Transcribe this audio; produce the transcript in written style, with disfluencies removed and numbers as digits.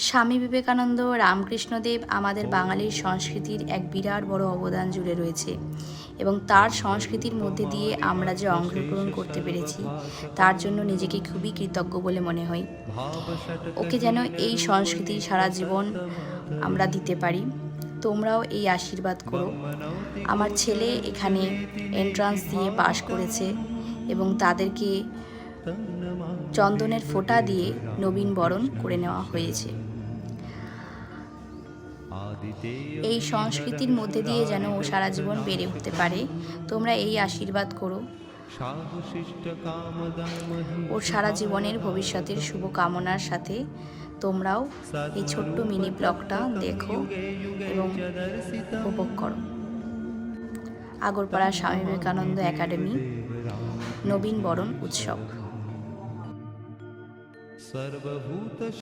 স্বামী বিবেকানন্দ, রামকৃষ্ণদেব আমাদের বাঙালির সংস্কৃতির এক বিরাট বড় অবদান জুড়ে রয়েছে এবং তার সংস্কৃতির মধ্যে দিয়ে আমরা যে অংশগ্রহণ করতে পেরেছি তার জন্য নিজেকে খুবই কৃতজ্ঞ বলে মনে হয়। ওকে যেন এই সংস্কৃতি সারা জীবন আমরা দিতে পারি। তোমরাও এই আশীর্বাদ করো। আমার ছেলে এখানে এন্ট্রান্স দিয়ে পাশ করেছে এবং তাদেরকে চন্দনের ফোঁটা দিয়ে নবীন বরণ করে নেওয়া হয়েছে। এই সংস্কৃতির মধ্যে দিয়ে যেন ও সারা জীবন বেড়ে উঠতে পারে, তোমরা এই আশীর্বাদ করো। ওর সারা জীবনের ভবিষ্যতের শুভ কামনার সাথে তোমরাও এই ছোট্ট মিনি ব্লগটা দেখো এবং উপভোগ করো। আগরপাড়া স্বামী বিবেকানন্দ একাডেমি নবীন বরণ উৎসব।